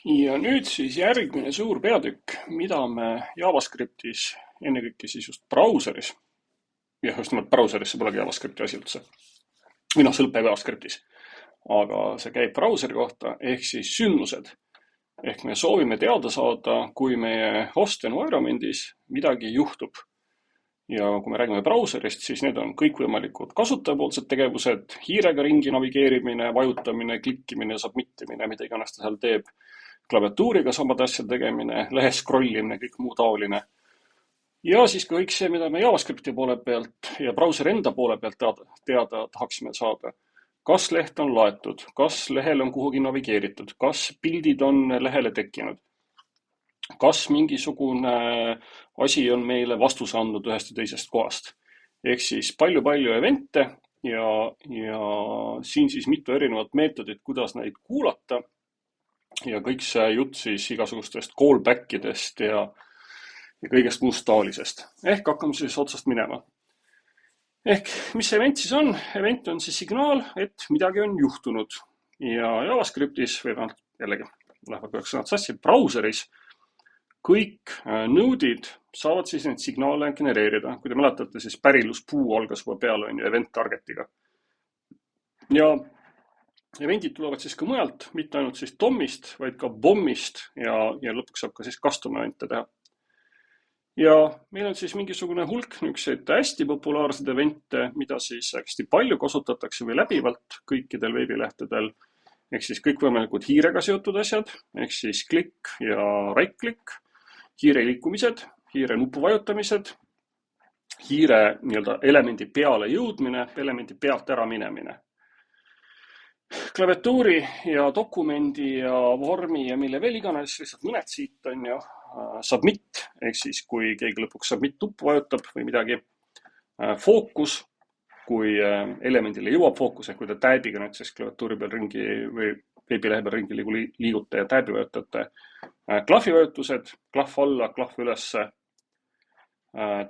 Ja nüüd siis järgmine suur peatükk, mida me JavaScriptis, ennekõike siis just brauseris, jah, just nimelt brauseris, see polegi JavaScripti asi üldse, või noh, see lõpeb JavaScriptis, aga see käib brauseri kohta, ehk siis sündmused. Ehk me soovime teada saada, kui meie host environment'is midagi juhtub. Ja kui me räägime brauserist, siis need on kõikvõimalikud kasutajapoolsed tegevused, hiirega ringi navigeerimine, vajutamine, klikkimine, submitimine, mida iganes ta seal teeb, klaviatuuriga samade asjade tegemine, lehe scrollimine, kõik muu taoline. Ja siis ka kõik see, mida me JavaScripti poole pealt ja brauseri enda poole pealt teada tahaksime saada. Kas leht on laetud, kas lehele on kuhugi navigeeritud, kas pildid on lehele tekkinud, kas mingisugune asi on meile vastuse andnud ühest ja teisest kohast. Ehk siis palju evente ja siin siis mitu erinevat meetodit, kuidas neid kuulata. Ja kõik see jutt siis igasugustest callback idest ja kõigest muust taolisest. Ehk hakkame siis otsast minema. Ehk mis event siis on? Event on siis signaal, et midagi on juhtunud. Ja JavaScriptis, või jällegi läheb kõik sõnad sassi, brauseris kõik node'id saavad siis neid signaale genereerida. Kui te mäletate, siis päriluspuu algas juba peale event targetiga. Ja eventid tulevad siis ka mujalt, mitte ainult siis DOM-ist, vaid ka BOM-ist ja lõpuks saab ka siis custom event'e teha. Ja meil on siis mingisugune hulk niisuguseid hästi populaarseid event'e, mida siis hästi palju kasutatakse või läbivalt kõikidel veebilehtedel. Ehk siis kõikvõimalikud hiirega seotud asjad, ehk siis klikk ja right-klikk, hiire liikumised, hiire nupu vajutamised, hiire elemendi peale jõudmine, elemendi pealt ära minemine. Klaviatuuri ja dokumendi ja vormi ja mille veel iganes, lihtsalt mõned siit on ju submit, ehk siis kui keegi lõpuks submit nuppu vajutab või midagi. Fookus, kui elemendile jõuab fookus, ehk kui te tääbiga nüüd siis klaviatuuri peal ringi või veebilehe peal ringi liigute ja tääbi vajutate. Klahvi vajutused, klahv alla, klahv ülesse.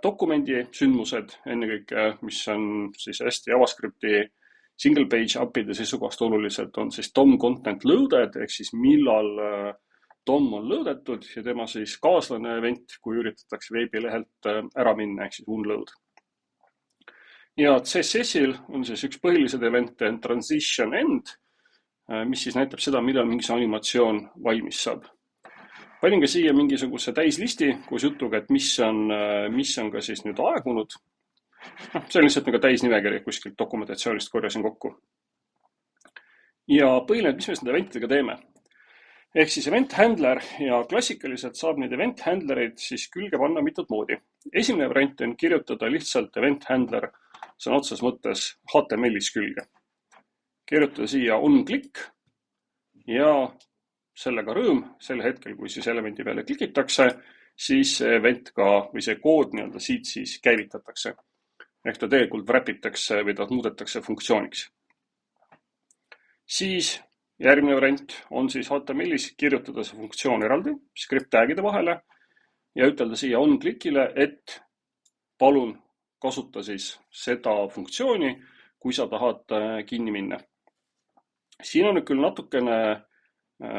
Dokumendi sündmused, ennekõike, mis on siis hästi JavaScripti single page appide seisukohast olulised, on siis DOM content loaded, ehk siis millal DOM on lõõdetud ja tema siis kaaslane event, kui üritatakse veebilehelt ära minna, ehk siis unload. Ja CSS-il on siis üks põhilised evente transition end, mis siis näitab seda, millal mingi animatsioon valmis saab. Panin ka siia mingisuguse täislisti koos jutuga, et mis on ka siis nüüd aegunud. See on lihtsalt nagu täisnimekiri kuskilt dokumentatsioonist korjasin kokku. Ja põhiline, mis me seda eventidega teeme. Ehk siis event handler ja klassikaliselt saab neid event handlereid siis külge panna mitut moodi. Esimene variant on kirjutada lihtsalt event handler sõna otseses mõttes HTML-is külge. Kirjutada siia onClick ja sellega rõõm, sel hetkel, kui siis elemendi peale klikitakse, siis see event ka või see kood siit siis käivitatakse. Ehk ta tegelikult wrapitakse või ta muudetakse funktsiooniks. Siis järgmine variant on siis HTML-is kirjutada see funktsioon eraldi, script tagide vahele ja ütelda siia onClickile, et palun kasuta siis seda funktsiooni, kui sa tahad kinni minna. Siin on küll natukene,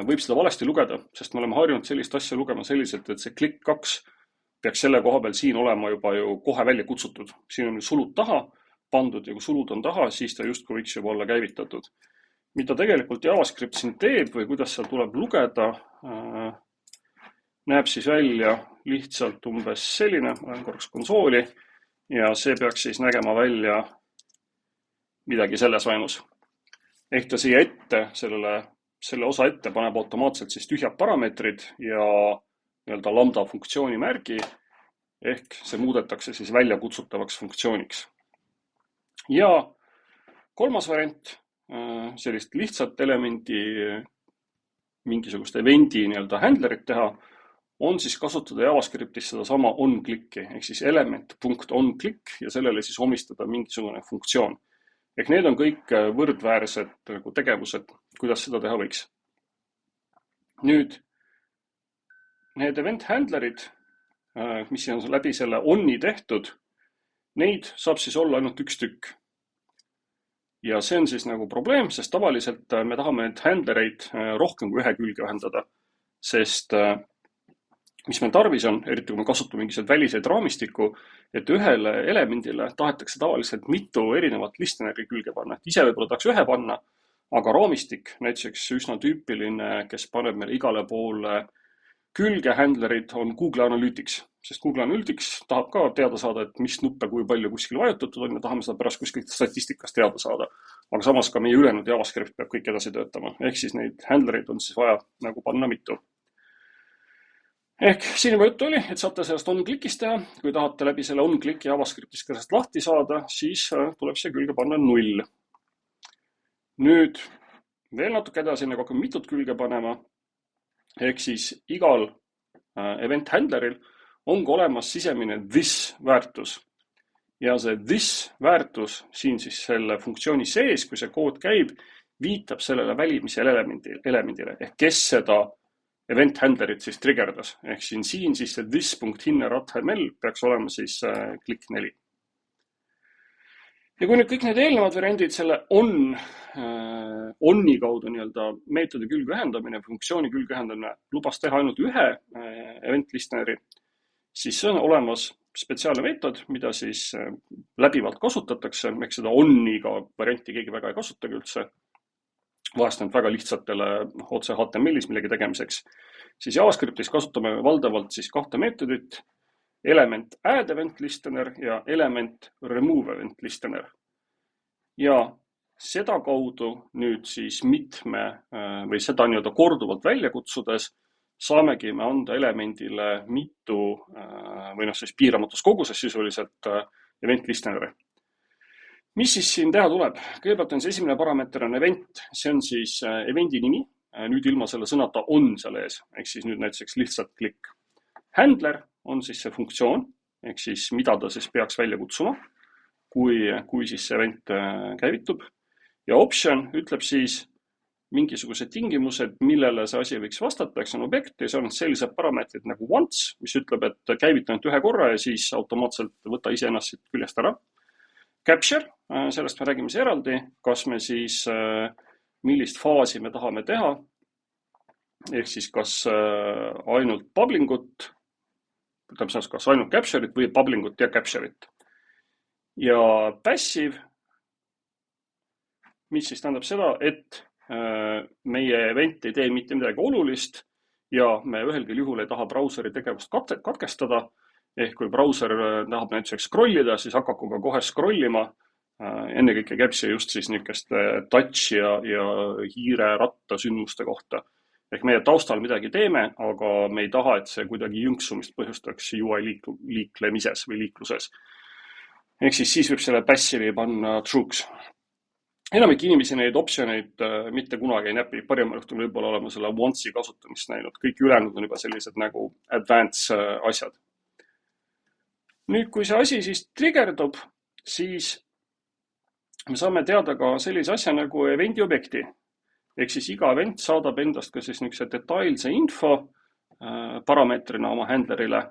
võib seda valesti lugeda, sest me oleme harjunud sellist asja lugema selliselt, et see klikk 2 peaks selle koha peal siin olema juba ju kohe välja kutsutud. Siin on sulud taha pandud ja kui sulud on taha, siis ta justkui võiks juba olla käivitatud. Mida tegelikult JavaScript siin teeb või kuidas seal tuleb lugeda, näeb siis välja lihtsalt umbes selline, olen korraks konsooli ja see peaks siis nägema välja midagi selles vaimus. Ehk ta siia ette, selle osa ette paneb automaatselt siis tühjad parameetrid ja lambda funktsiooni märgi, ehk see muudetakse siis välja kutsutavaks funktsiooniks. Ja kolmas variant, sellist lihtsat elemendi mingisugust evendi handlerit teha, on siis kasutada JavaScriptis seda sama onClicki, ehk siis element.onClick ja sellele siis omistada mingisugune funktsioon. Ehk need on kõik võrdväärsed tegevused, kuidas seda teha võiks. Nüüd, need event handlerid, mis on läbi selle onni tehtud, neid saab siis olla ainult üks tükk. Ja see on siis nagu probleem, sest tavaliselt me tahame need handlereid rohkem kui ühe külge ühendada. sest mis meil tarvis on, eriti kui me kasutame mingisuguseid väliseid raamistikku, et ühele elemendile tahetakse tavaliselt mitu erinevat listeneri külge panna. Et ise võib-olla tahaks ühe panna, aga raamistik, näiteks üsna tüüpiline, kes paneb meile igale poole külge handlerid, on Google Analytics. Sest Google Analytics tahab ka teada saada, et mis nuppe kui palju kuskil vajutatud on ja tahame seda pärast kuskilt statistikast teada saada. Aga samas ka meie ülejäänud JavaScript peab kõik edasi töötama. Ehk siis neid handlerid on siis vaja nagu panna mitu. Ehk siin juba juttu oli, et saate sellest on-click'ist teha. Kui tahate läbi selle on-click'i JavaScript'ist ka sellest lahti saada, siis tuleb siia külge panna 0. Nüüd veel natuke edasi, nagu hakkame mitut külge panema. Ehk siis igal event handleril on ka olemas sisemine this väärtus. Ja see this väärtus siin siis selle funktsiooni sees, kui see kood käib, viitab sellele välimisele elemendile. Ehk kes seda event handlerit siis triggerdas. Ehk siin siis see this.hinner.html peaks olema siis klikk 4. Ja kui nüüd kõik need eelnevad variandid selle onni kaudu meetodi külge ühendamine, funktsiooni külge ühendamine lubas teha ainult ühe event listeneri, siis see on olemas spetsiaalne meetod, mida siis läbivalt kasutatakse, ehk seda onniga varianti keegi väga ei kasutagi üldse, vahest need väga lihtsatele otse HTML-is millegi tegemiseks, siis JavaScriptis kasutame valdavalt siis kahte meetodit, element add event listener ja element remove event listener. Ja seda kaudu nüüd siis või seda korduvalt välja kutsudes saamegi me anda elemendile mitu või siis piiramatus koguses sisuliselt event listeneri. Mis siis siin teha tuleb? Kõigepealt on see esimene parameeter on event, see on siis eventi nimi, nüüd ilma selle sõnata on seal ees, ehk siis nüüd näiteks lihtsalt klikk. Handler on siis see funktsioon, ehk siis mida ta siis peaks välja kutsuma, kui siis see event käivitub. Ja option ütleb siis mingisugused tingimused, millele see asi võiks vastata, eks on objekt ja see on sellised parameetrid nagu once, mis ütleb, et käivita nüüd ühe korra ja siis automaatselt võta ise ennast siit küljest ära. Capture, sellest me räägime siis eraldi, kas me siis, millist faasi me tahame teha, ehk siis kas ainult bubblingut, kas ainult capture'it või bubblingut ja capture'it. Ja passive, mis siis tähendab seda, et meie event ei tee mitte midagi olulist ja me ühelgi juhul ei taha brauseri tegevust katkestada. Ehk kui brauser tahab näiteks scrollida, siis hakaku ka kohe scrollima. Ennekõike käib see just siis niisugust touch ja hiire ratta sündmuste kohta. Ehk meie taustal midagi teeme, aga me ei taha, et see kuidagi jõnksumist põhjustaks UI liiklemises või liikluses. Ehk siis võib selle passive'i panna true'ks. Enamik inimesi neid optsioneid mitte kunagi ei näpi, parimal juhtul võib-olla olema selle once'i kasutamist näinud. Kõik ülejäänud on juba sellised nagu advanced asjad. Nüüd, kui see asi siis triggerdub, siis me saame teada ka sellise asja nagu eventi objekti. Ehk siis iga event saadab endast ka siis niisuguse detailse info parameetrina oma handlerile.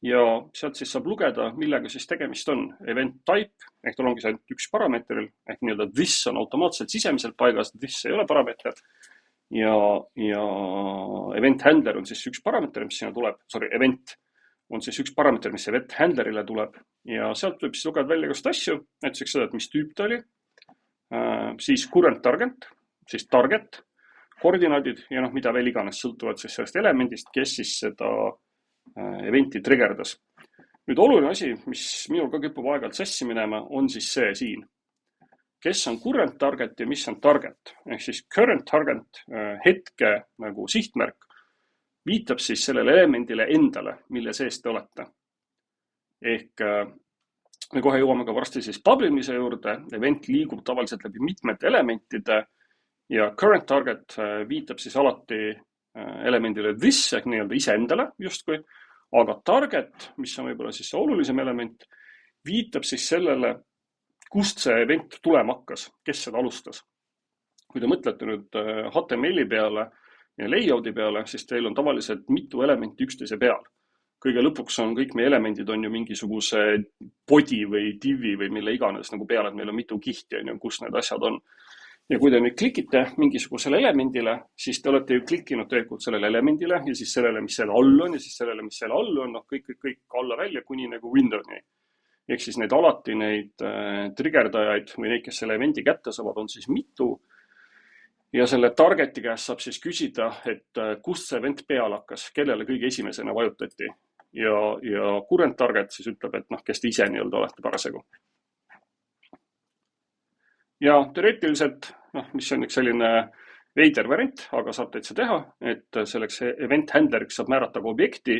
Ja sealt siis saab lugeda, millega siis tegemist on. Event type, ehk tal ongi see üks parameetril, ehk this on automaatselt sisemiselt paigas, this ei ole parameeter. Ja event handler on siis üks parameeter, mis sinna tuleb, event on siis üks parameeter, mis event handlerile tuleb. Ja sealt võib siis lugeda välja just asju, näiteks seda, et mis tüüp ta oli, siis current target, siis target, koordinaadid ja mida veel iganes sõltuvad siis sellest elemendist, kes siis seda eventi triggerdas. Nüüd oluline asi, mis minul ka kipub aeg-ajalt sassi minema, on siis see siin. Kes on current target ja mis on target? Ehk siis current target hetke nagu sihtmärk viitab siis sellele elemendile endale, mille sees te olete. Ehk me kohe jõuame ka varsti siis publimise juurde. Event liigub tavaliselt läbi mitmete elementide ja current target viitab siis alati elemendile this ehk iseendale justkui, aga target, mis on võib-olla siis see olulisem element, viitab siis sellele, kust see event tulema hakkas, kes seda alustas. Kui te mõtlete nüüd HTML-i peale ja layout'i peale, siis teil on tavaliselt mitu elementi üksteise peal. Kõige lõpuks on kõik meie elemendid on ju mingisuguse body või divi või mille iganes nagu peale, et meil on mitu kihti, kus need asjad on. Ja kui te nüüd klikite mingisugusele elemendile, siis te olete ju klikkinud tegelikult sellele elemendile ja siis sellele, mis selle all on ja siis sellele, mis selle all on, kõik alla välja kuni nagu Windows'ni. Ehk siis alati neid triggerdajaid või neid, kes selle eventi kätte saavad, on siis mitu. Ja selle targeti käest saab siis küsida, et kust see event peale hakkas, kellele kõige esimesena vajutati. Ja current target siis ütleb, et kes te ise olete parasjagu. Ja teoreetiliselt, mis on üks selline veider variant, aga saab täitsa teha, et selleks event handleriks saab määrata ka objekti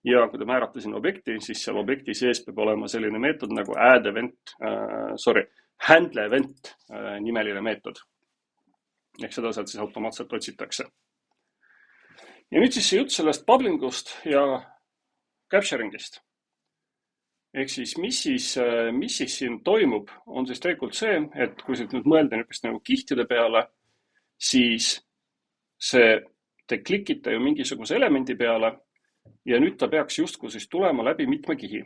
ja kui te määrate sinna objekti, siis seal objekti sees peab olema selline meetod nagu handle event nimeline meetod. Ehk seda sealt siis automaatselt otsitakse. Ja nüüd siis see jutt sellest bubblingust ja capturingist. Ehk siis, mis siis siin toimub, on siis tegelikult see, et kui siit nüüd mõelda niisugust nagu kihtide peale, siis te klikite ju mingisuguse elemendi peale ja nüüd ta peaks justkui siis tulema läbi mitme kihi,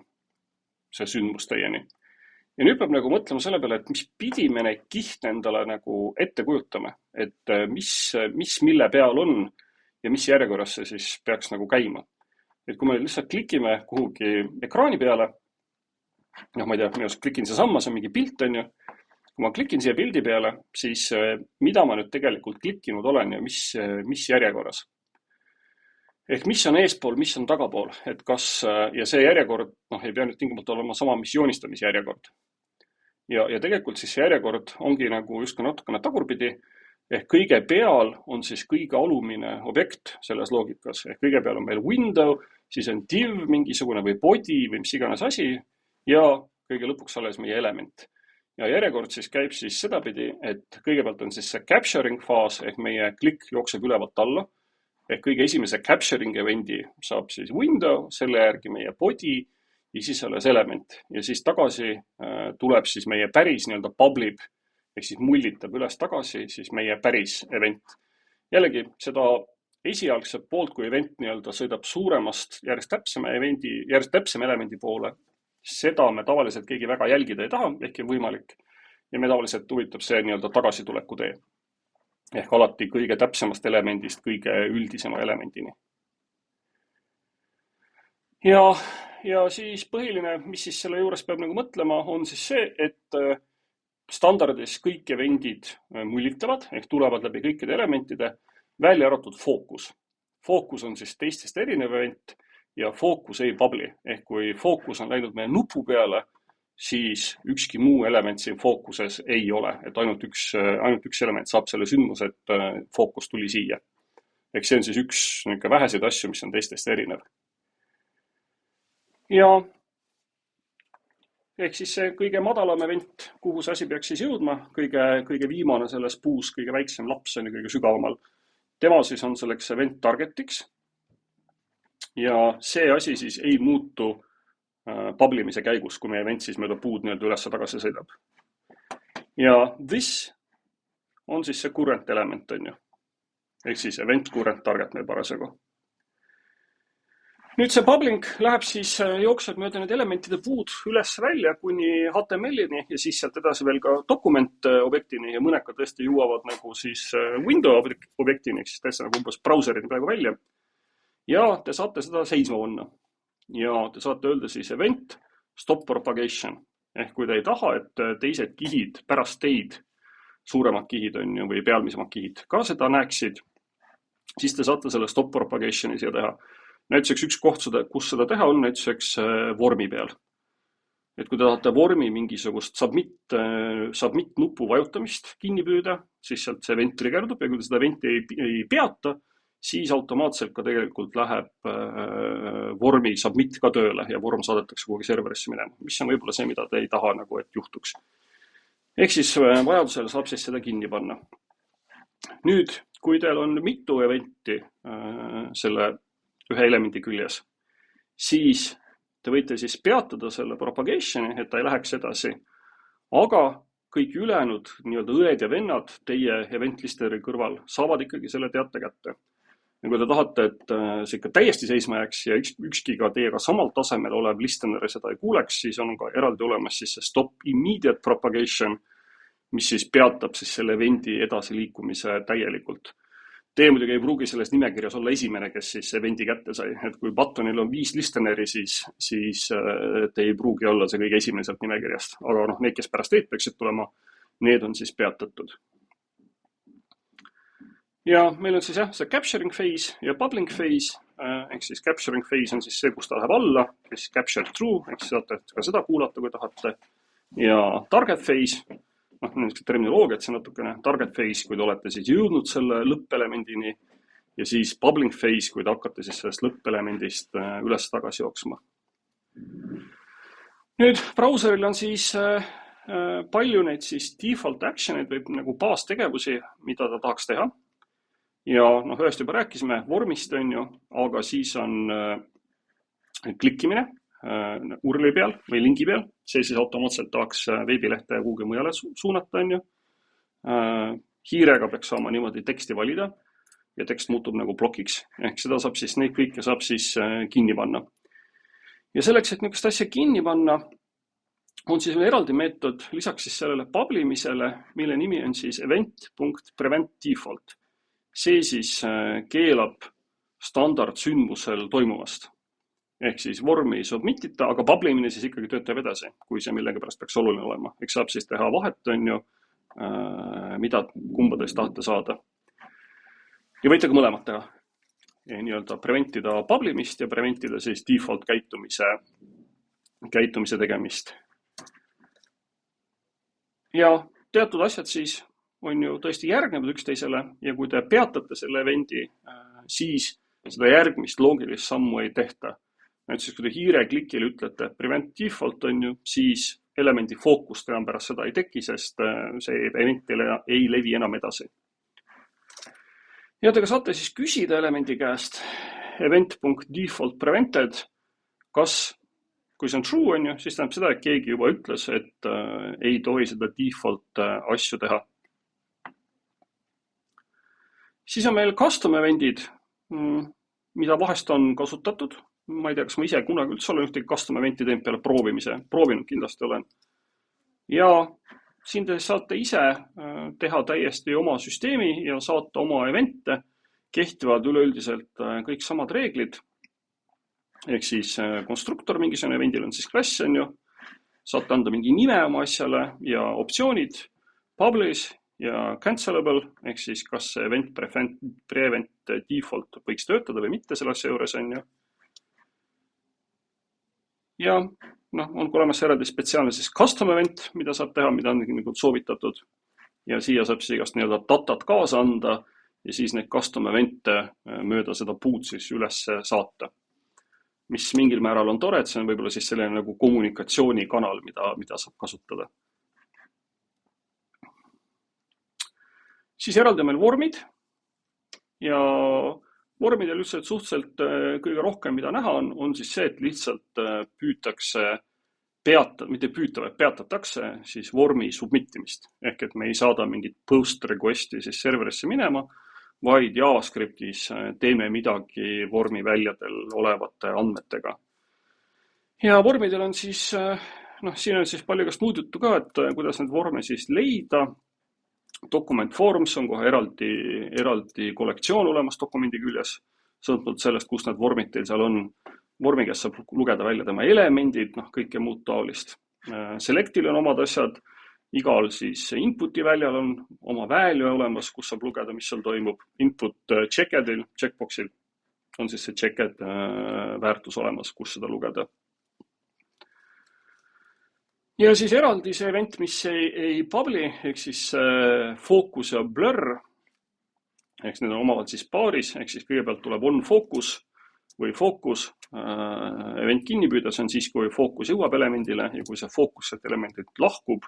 see sündmus teieni. Ja nüüd peab nagu mõtlema selle peale, et mis pidi me neid kihte endale nagu ette kujutame, et mis mille peal on ja mis järjekorras see siis peaks nagu käima. Et kui me lihtsalt klikime kuhugi ekraani peale, ma ei tea, minu arust klikin seesamma, see on mingi pilt, on ju. Kui ma klikin siia pildi peale, siis mida ma nüüd tegelikult klikkinud olen ja mis järjekorras. Ehk mis on eespool, mis on tagapool, et ja see järjekord ei pea nüüd tingimata olema sama, mis joonistamisjärjekord. Ja tegelikult siis see järjekord ongi nagu justkui natukene tagurpidi, ehk kõige peal on siis kõige alumine objekt selles loogikas. Ehk kõige peal on meil window, siis on div mingisugune või body või mis iganes asi ja kõige lõpuks alles meie element. Ja järjekord siis käib siis sedapidi, et kõigepealt on siis see capturing faas ehk meie klikk jookseb ülevalt alla. Ehk kõige esimese capturing eventi saab siis window, selle järgi meie body ja siis alles element. Ja siis tagasi tuleb siis meie päris publib ehk siis mullitab üles tagasi siis meie päris event. Jällegi seda esialgset poolt, kui event sõidab suuremast järjest täpsem elemendi poole, seda me tavaliselt keegi väga jälgida ei taha, ehkki on võimalik. Ja me tavaliselt huvitab see tagasituleku tee. Ehk alati kõige täpsemast elemendist kõige üldisema elemendini. Ja siis põhiline, mis siis selle juures peab mõtlema, on siis see, et standardis kõik eventid mullitavad, ehk tulevad läbi kõikide elementide, välja arvatud fookus. Fookus on siis teistest erinev event ja fookus ei bubble'i. Ehk kui fookus on läinud meie nupu peale, siis ükski muu element siin fookuses ei ole. Et ainult üks element saab selle sündmuse, et fookus tuli siia. Ehk see on siis üks väheseid asju, mis on teistest erinev. Ja ehk siis see kõige madalam event, kuhu see asi peaks siis jõudma, kõige viimane selles puus, kõige väiksem laps on kõige sügavamal. Tema siis on selleks event targetiks. Ja see asi siis ei muutu publimise käigus, kui meie event siis mööda puud üles tagasi sõidab. Ja this on siis see current element, on ju. Ehk siis event current target meil parasjagu. Nüüd see bubbling läheb siis, jookseb mööda need elementide puud üles välja kuni HTML-ini ja siis sealt edasi veel ka dokument objektini ja mõned ka tõesti jõuavad nagu siis window objektini, ehk siis täitsa nagu umbes brauserini praegu välja. Ja te saate seda seisma panna. Ja te saate öelda siis event stop propagation. Ehk kui te ei taha, et teised kihid pärast teid, suuremad kihid on ju, või pealmisemad kihid ka seda näeksid, siis te saate selle stop propagationi siia teha. Näituseks üks koht, kus seda teha on näituseks vormi peal. Et kui te tahate vormi mingisugust submit nupu vajutamist kinni püüda, siis sealt see event trigerdub ja kui te seda eventi ei peata, siis automaatselt ka tegelikult läheb vormi submit ka tööle ja vorm saadetakse kuhugi serverisse minema, mis on võib-olla see, mida te ei taha, et juhtuks. Ehk siis vajadusel saab siis seda kinni panna. Nüüd, kui teil on mitu eventi selle ühe elemendi küljes, siis te võite siis peatada selle propagationi, et ta ei läheks edasi, aga kõik ülejäänud õed ja vennad teie event listeri kõrval saavad ikkagi selle teate kätte. Ja kui te tahate, et see ikka täiesti seisma jääks ja ükski ka teiega samal tasemel olev listener seda ei kuuleks, siis on ka eraldi olemas siis see stop immediate propagation, mis siis peatab siis selle event'i edasiliikumise täielikult. Te muidugi ei pruugi selles nimekirjas olla esimene, kes siis event'i kätte sai. Et kui buttonil on 5 listeneri, siis te ei pruugi olla see kõige esimene sealt nimekirjast. Aga need, kes pärast teid peaksid tulema, need on siis peatatud. Ja meil on siis see capturing phase ja publishing phase. Ehk siis capturing phase on siis see, kus ta läheb alla, siis capture true, ehk siis saate ka seda kuulata, kui tahate. Ja target phase, terminoloogiat see natukene, target phase, kui te olete siis jõudnud selle lõppelemendini, ja siis publishing phase, kui te hakkate siis sellest lõppelemendist üles tagasi jooksma. Nüüd brauseril on siis palju neid siis default action'id või nagu baastegevusi, mida ta tahaks teha. Ja ühest juba rääkisime vormist, aga siis on klikkimine URL-i peal või lingi peal. See siis automaatselt tahaks veebilehte ja kuhugi mujale suunata. Hiirega peaks saama niimoodi teksti valida ja tekst muutub nagu plokiks. Ehk seda saab siis, neid kõike saab siis kinni panna. Ja selleks, et niisugust asja kinni panna, on siis veel eraldi meetod lisaks siis sellele publimisele, mille nimi on siis event.preventDefault. See siis keelab standardsündmusel toimuvast. Ehk siis vormi submitita, aga publimine siis ikkagi töötab edasi, kui see millega pärast peaks oluline olema. Eks saab siis teha vahet, mida kumbades tahate saada. Ja võite ka mõlemat teha. Nii-öelda preventida publimist ja preventida siis default käitumise tegemist. Ja teatud asjad siis on ju tõesti järgnevad üksteisele ja kui te peatate selle event'i, siis seda järgmist loogilist sammu ei tehta. Näiteks kui te hiire klikile ütlete prevent default siis elemendi fookust enam pärast seda ei teki, sest see eventile ei levi enam edasi. Ja te saate siis küsida elemendi käest event.default prevented, kas kui see on true, siis tähendab seda, et keegi juba ütles, et ei tohi seda default asju teha. Siis on meil custom event'id, mida vahest on kasutatud. Ma ei tea, kas ma ise kunagi üldse olen ühtegi custom event'i teinud peale proovimise. Proovinud kindlasti olen. Ja siin te saate ise teha täiesti oma süsteemi ja saata oma event'e. Kehtivad üleüldiselt kõik samad reeglid. Ehk siis konstruktor mingisugune event'il on siis klass, saate anda mingi nime oma asjale ja optsioonid, publish ja cancelable, ehk siis kas see event prevent default võiks töötada või mitte selle asja juures. Ja on olemas eraldi spetsiaalne siis custom event, mida saab teha, mida on soovitatud. Ja siia saab siis igast datat kaasa anda ja siis neid custom event'e mööda seda puud siis üles saata. Mis mingil määral on tore, et see on võib-olla siis selline nagu kommunikatsioonikanal, mida saab kasutada. Siis eraldi on meil vormid ja vormidel suhteliselt kõige rohkem, mida näha on siis see, et lihtsalt püütakse peatatakse siis vormi submittimist. Ehk et me ei saada mingit post request'i siis serverisse minema, vaid JavaScriptis teeme midagi vormi väljadel olevate andmetega. Ja vormidel on siis, siin on siis palju igast muud juttu ka, et kuidas need vorme siis leida. Document forms on kohe eraldi kollektsioon olemas dokumendi küljes, sõltuvalt sellest, kus need vormid teil seal on. Vormi käest saab lugeda välja tema elemendid, kõike muud taolist. Selectil on omad asjad, igal siis inputi väljal on oma value olemas, kus saab lugeda, mis seal toimub. Input checkedil, checkboxil on siis see checked väärtus olemas, kus seda lugeda. Ja siis eraldi see event, mis ei publi, ehk siis focus ja blur, ehk need on omavad siis paaris, ehk siis kõigepealt tuleb on focus või focus event kinni püüda, see on siis, kui focus jõuab elemendile ja kui see focus sealt elemendilt lahkub,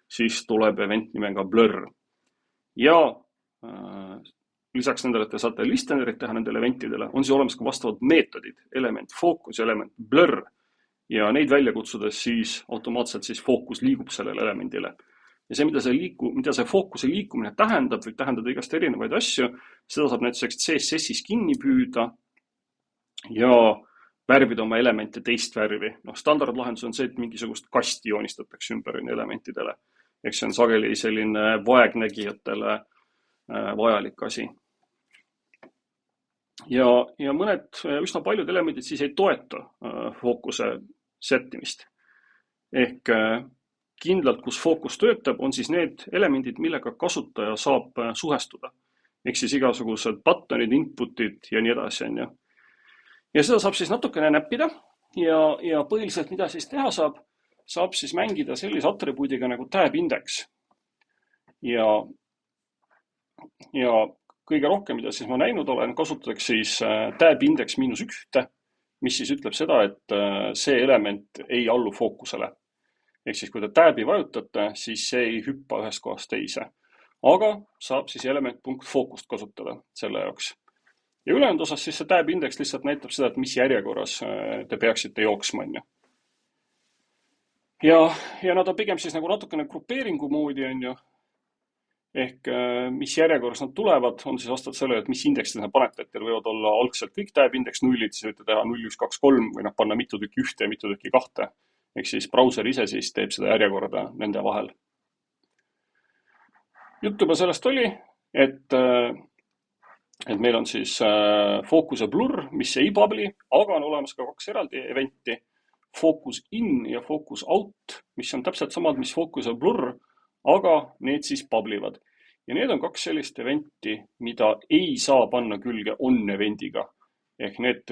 siis tuleb event nimega blur. Ja lisaks nendele, et te saate listenerid teha nendele eventidele, on siis olemas ka vastavad meetodid, element focus ja element blur. Ja neid välja kutsudes siis automaatselt siis fookus liigub sellele elemendile. Ja see, mida see fookuse liikumine tähendab, võib tähendada igast erinevaid asju, seda saab näiteks CSS-is kinni püüda ja värvida oma elemente teist värvi. Standardlahendus on see, et mingisugust kasti joonistatakse ümber elementidele. eks see on sageli selline vaegnägijatele vajalik asi. Ja mõned üsna paljud elemendid siis ei toeta fookuse sättimist. Ehk kindlalt, kus fookus töötab, on siis need elemendid, millega kasutaja saab suhestuda. Ehk siis igasugused buttonid, inputid ja nii edasi. Ja seda saab siis natukene näppida ja põhiliselt, mida siis teha saab siis mängida sellise atribuudiga nagu tab index. Ja kõige rohkem, mida siis ma näinud olen, kasutatakse siis tab index -1, mis siis ütleb seda, et see element ei allu fookusele. Ehk siis, kui te tabi vajutate, siis see ei hüppa ühest kohast teise. Aga saab siis element.focust kasutada selle jaoks. Ja ülejäänud osas siis see tab index lihtsalt näitab seda, et mis järjekorras te peaksite jooksma. Ja nad on pigem siis nagu natukene grupeeringu moodi, ehk mis järjekorras nad tulevad, on siis vastavalt sellele, et mis indeksid nad panete, et teil võivad olla algselt kõik tab index 0, siis võite teha 0, 1, 2, 3 või panna mitu tükki 1 ja mitu tükki 2. Ehk siis brauser ise siis teeb seda järjekorda nende vahel. Jutt juba sellest oli, et meil on siis focus ja blur, mis ei publi, aga on olemas ka 2 eraldi eventi. Focus in ja focus out, mis on täpselt samad, mis focus ja blur, aga need siis publivad. Ja need on 2 sellist eventi, mida ei saa panna külge on evendiga. Ehk need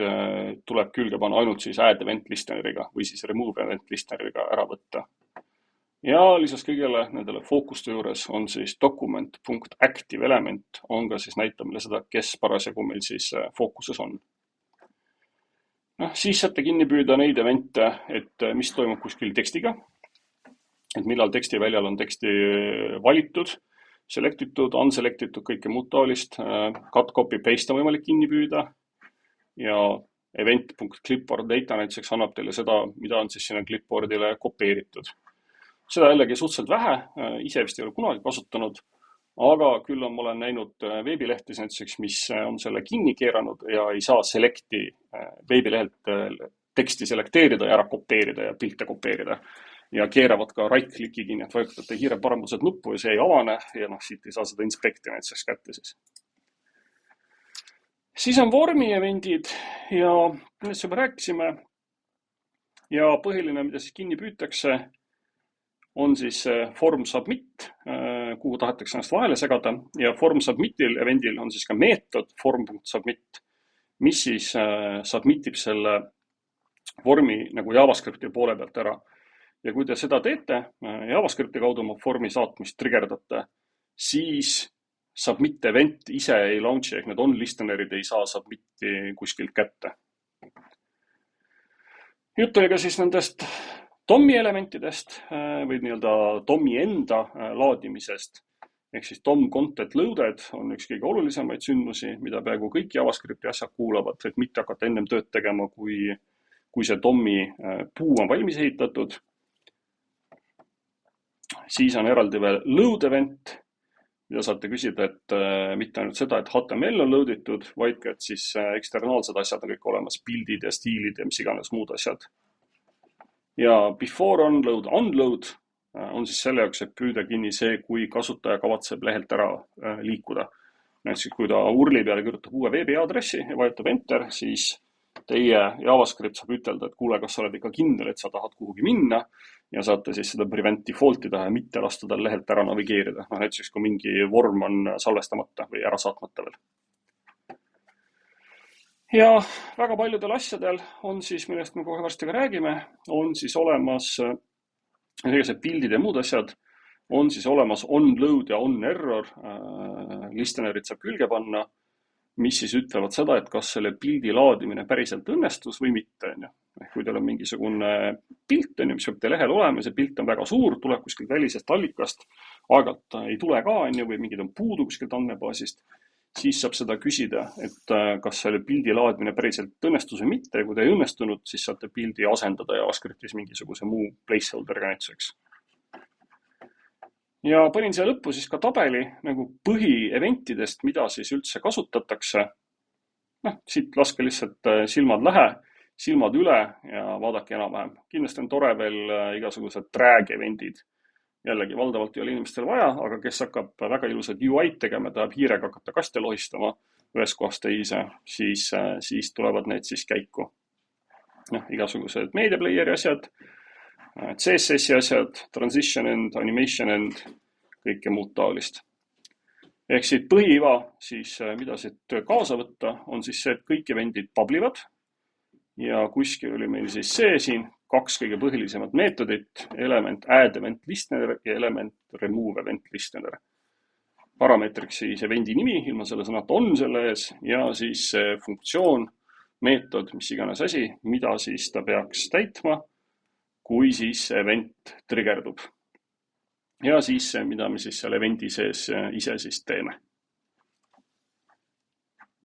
tuleb külge panna ainult siis add event listeneriga või siis remove event listeneriga ära võtta. Ja lisaks kõigele nendele fookuste juures on siis document.active element, on ka siis näitab meile seda, kes parasjagu meil siis fookuses on. Siis saate kinni püüda neid evente, et mis toimub kuskil tekstiga. Et millal tekstiväljal on teksti valitud, selectitud, unselectitud, kõike muud taolist. Cut, copy, paste on võimalik kinni püüda. Ja event.clipboard data näiteks annab teile seda, mida on siis sinna clipboardile kopeeritud. Seda jällegi suhteliselt vähe, ise vist ei ole kunagi kasutanud, aga küll ma olen näinud veebilehtis näiteks, mis on selle kinni keeranud ja ei saa selecti veebilehelt teksti selekteerida ja ära kopeerida ja pilte kopeerida. Ja keeravad ka right-clicki kinni, et vajutate hiire parempoolset nuppu ja see ei avane ja siit ei saa seda inspekti näiteks kätte siis. Siis on vormi eventid ja millest juba rääkisime. Ja põhiline, mida siis kinni püütakse, on siis form submit, kuhu tahetakse ennast vahele segada. Ja form submitil evendil on siis ka meetod form.submit, mis siis submitib selle vormi nagu JavaScripti poole pealt ära. Ja kui te seda teete, JavaScripti kaudu oma formi saatmist triggerdate, siis submit event ise ei launchi, ehk need on listenerid ei saa submiti kuskilt kätte. Jutt oli ka siis nendest DOM-i elementidest või nii-öelda DOM-i enda laadimisest. Ehk siis DOM content loaded on üks kõige olulisemaid sündmusi, mida peaaegu kõik JavaScripti asjad kuulavad, et mitte hakata ennem tööd tegema, kui see DOM-i puu on valmis ehitatud. Siis on eraldi veel load event, mida saate küsida, et mitte ainult seda, et HTML on loaditud, vaid ka, et siis eksternaalsed asjad on kõik olemas, pildid ja stiilid ja mis iganes muud asjad. Ja before onload, unload on siis selle jaoks, et püüda kinni see, kui kasutaja kavatseb lehelt ära liikuda. Näiteks, kui ta URL-i peale kirjutab uue veebiaadressi ja vajutab enter, siis teie JavaScript saab ütelda, et kuule, kas sa oled ikka kindel, et sa tahad kuhugi minna ja saate siis seda prevent default'i teha ja mitte lasta tal lehelt ära navigeerida. Näiteks, kui mingi vorm on salvestamata või ära saatmata veel. Ja väga paljudel asjadel on siis, millest me kohe varsti ka räägime, on siis olemas, see pildid ja muud asjad, on siis olemas onload ja onerror, listenerid saab külge panna, mis siis ütlevad seda, et kas selle pildi laadimine päriselt õnnestus või mitte. Kui teil on mingisugune pilt, mis peab teie lehel olema, see pilt on väga suur, tuleb kuskilt välisest allikast, aeg-ajalt ei tule ka, või mingid on puudu kuskilt andmebaasist, siis saab seda küsida, et kas selle pildi laadimine päriselt õnnestus või mitte. Ja kui ta ei õnnestunud, siis saate pildi asendada JavaScriptis mingisuguse muu placeholder'iga näituseks. Ja panin siia lõppu siis ka tabeli nagu põhieventidest, mida siis üldse kasutatakse. Siit laske lihtsalt silmad üle ja vaadake enam-vähem. Kindlasti on tore veel igasugused drag eventid, jällegi valdavalt ei ole inimestel vaja, aga kes hakkab väga ilusad UI-d tegema, tahab hiirega hakata kaste lohistama ühest kohast teise, siis tulevad need siis käiku. Igasugused meediaplayeri asjad, CSS-i asjad, transition end, animation end, kõike muud taolist. Ehk siit põhiiva, siis mida siit kaasa võtta, on siis see, et kõik eventid publivad ja kuskil oli meil siis see siin, 2 kõige põhilisemat meetodit, element add event listener ja element remove event listener. Parameetriks siis evendi nimi, ilma selle sõnata on selle ees, ja siis see funktsioon, meetod, mis iganes asi, mida siis ta peaks täitma, kui siis event triggerdub. Ja siis see, mida me siis seal eventi sees ise siis teeme.